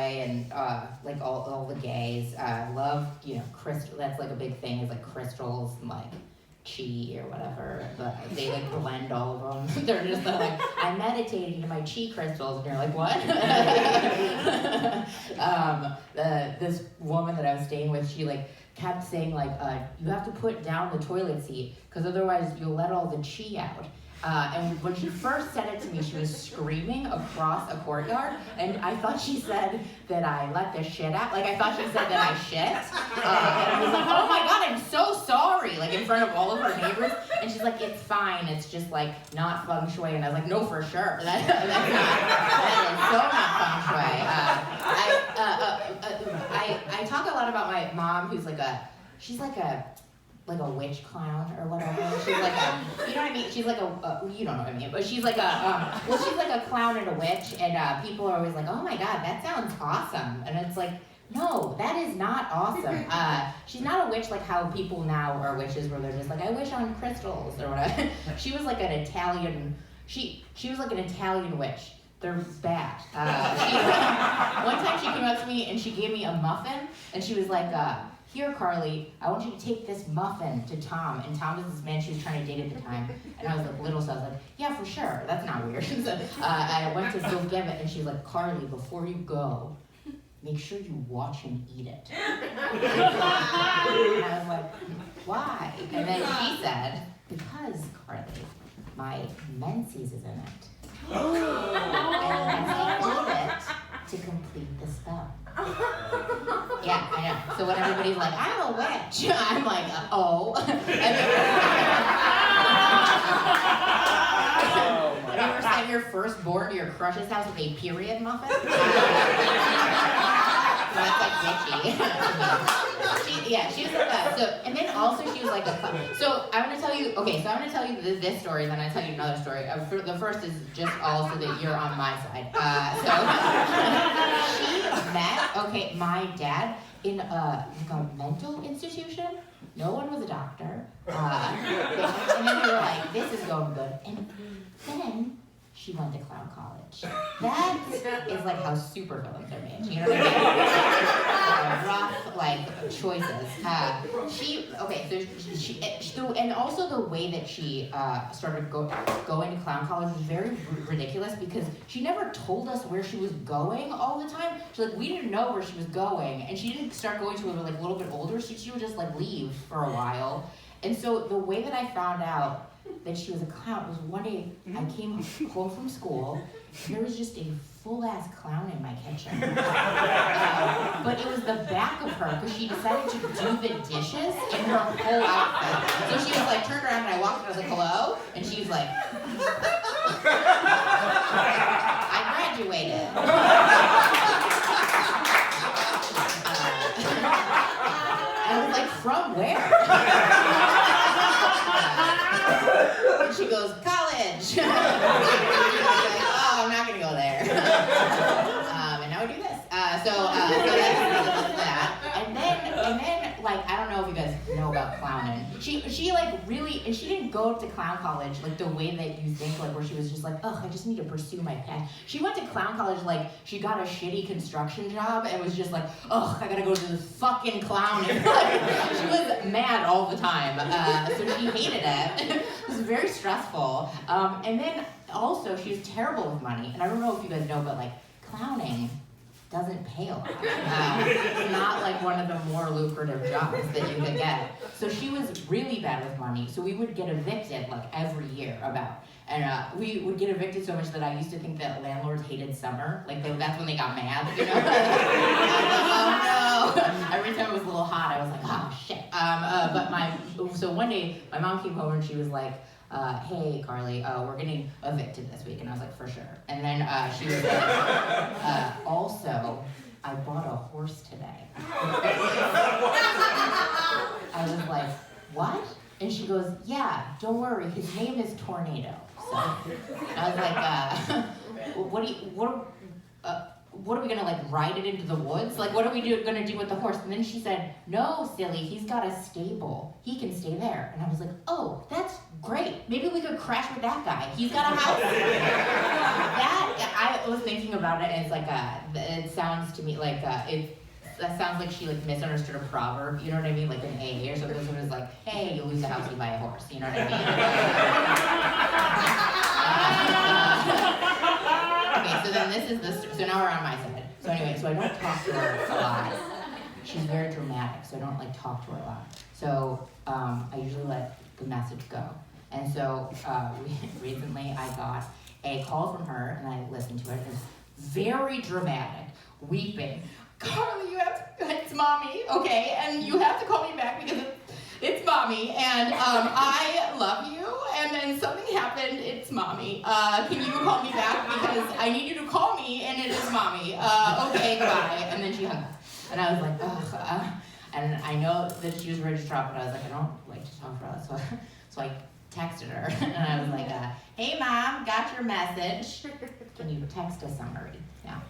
and like all the gays love, crystal. That's like a big thing, is like crystals and like chi or whatever, but they like blend all of them. They're just like, I'm meditating to my chi crystals, and you're like, what? This woman that I was staying with, she like kept saying like, you have to put down the toilet seat because otherwise you'll let all the chi out. And when she first said it to me, she was screaming across a courtyard, and I thought she said that I let the shit out. Like, I thought she said that I shit. And I was like, oh my God, I'm so sorry, like in front of all of her neighbors. And she's like, it's fine, it's just like not feng shui. And I was like, no, for sure. That is so not feng shui. I talk a lot about my mom, who's like she's like a witch clown or whatever. She's like you know what I mean? She's like you don't know what I mean, but she's like she's like a clown and a witch, and people are always like, oh my God, that sounds awesome. And it's like, no, that is not awesome. She's not a witch like how people now are witches, where they're just like, I wish on crystals or whatever. She was like an Italian, she was like an Italian witch. They're bad. One time she came up to me and she gave me a muffin, and she was like, here, Carly, I want you to take this muffin to Tom. And Tom was this man she was trying to date at the time. And I was like little, so I was like, yeah, for sure. That's not weird. So, I went to go give it, and she's like, Carly, before you go, make sure you watch him eat it. And I was like, why? And then she said, because, Carly, my menses is in it. And I eat it to complete the spell. Yeah, I know. So when everybody's like, I'm a witch, I'm like, oh. Have you ever sent your firstborn to your crush's house with a period muffin? That's like witchy. She was like that. So, and then also she was like so I'm going to tell you, I'm going to tell you this story, then I'll tell you another story. The first is just all so that you're on my side. She met, my dad in a mental institution. No one was a doctor. And then we were like, this is going good. And then she went to clown college. That is like how supervillains are made. You know what I mean? Rough, choices. And also the way that she started going to clown college was very ridiculous, because she never told us where she was going all the time. We didn't know where she was going, and she didn't start going to a little bit older, so she would just leave for a while. And so the way that I found out that she was a clown was one day I came home from school, and there was just a full-ass clown in my kitchen. But it was the back of her, because she decided to do the dishes in her whole outfit. So she was turned around, and I walked in, I was like, hello? And she was like, I graduated. I was like, from where? And she goes, college. I was like, oh, I'm not going to go there. And now we do this. So that's that. And then, I don't know if you guys know about clowning. She really, and she didn't go to clown college the way that you think, where she was just ugh, I just need to pursue my passion. She went to clown college she got a shitty construction job and was just ugh, I gotta go to this fucking clowning. She was mad all the time, so she hated it. It was very stressful. And then also she was terrible with money. And I don't know if you guys know, but clowning doesn't pay a lot. It's not one of the more lucrative jobs that you could get. So she was really bad with money. So we would get evicted every year and we would get evicted so much that I used to think that landlords hated summer. That's when they got mad, you know? Oh no! Every time it was a little hot, I was like, oh shit. So one day my mom came home and she was like, hey, Carly, we're getting evicted this week. And I was like, for sure. And then she was like, also, I bought a horse today. I was like, what? And she goes, yeah, don't worry, his name is Tornado. So I was like, what are we gonna like ride it into the woods? Like what are we gonna do with the horse? And then she said, no, silly, he's got a stable. He can stay there. And I was like, oh, that's great. Maybe we could crash with that guy. He's got a house. I was thinking about it, and it's like it sounds to me like that sounds like she like misunderstood a proverb, you know what I mean? Like an A or something. So it was like, hey, you lose a house, you buy a horse. You know what I mean? Okay, so then this is so now we're on my side. So anyway, so I don't talk to her a lot. She's very dramatic, so I don't like talk to her a lot. So I usually let the message go. And so recently I got a call from her, and I listened to it. It was very dramatic, weeping. Carly, it's mommy, okay? And you have to call me back because it's mommy, and I love you, and then something happened, it's mommy. Can you call me back because I need you to call me, and it is mommy. Okay, goodbye. And then she hung up. And I was like, ugh. And I know that she was ready to drop, but I was like, I don't like to talk to her. So I texted her, and I was like, hey mom, got your message. Can you text a summary? Yeah.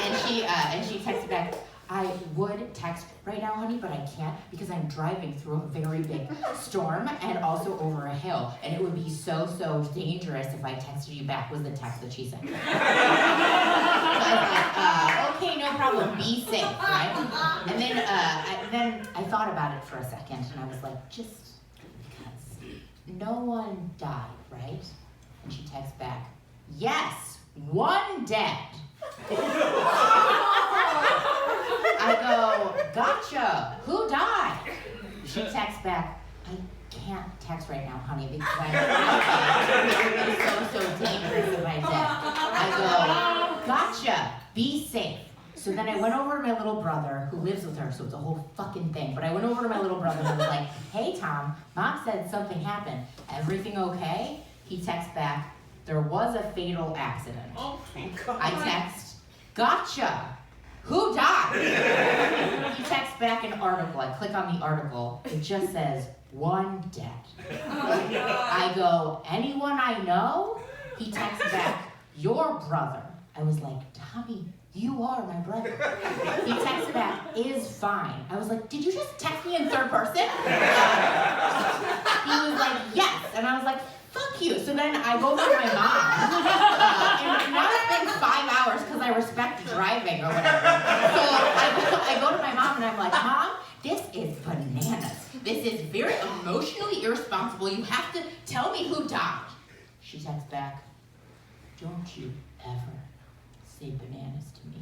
And she texted back, I would text right now, honey, but I can't because I'm driving through a very big storm and also over a hill, and it would be so dangerous if I texted you back, was the text that she sent. So I was like, okay, no problem, be safe, right? And then I thought about it for a second, and I was like, just because no one died, right? And she texts back, yes, one dead. I go, gotcha, who died? She texts back, I can't text right now, honey, because I'm it would be so dangerous if I did. I go, gotcha, be safe. So then I went over to my little brother, who lives with her, so it's a whole fucking thing. But I went over to my little brother and I was like, hey Tom, mom said something happened. Everything okay? He texts back, there was a fatal accident. Oh my God. I text, gotcha. Who died? He texts back an article. I click on the article. It just says, one dead. I go, anyone I know? He texts back, your brother. I was like, Tommy, you are my brother. He texts back, is fine. I was like, did you just text me in third person? He was like, yes. And I was like, fuck you. So then I go over to my mom. And now it's been 5 hours because I respect driving or whatever. So I go to my mom and I'm like, Mom, this is bananas. This is very emotionally irresponsible. You have to tell me who died. She texts back, don't you ever say bananas to me.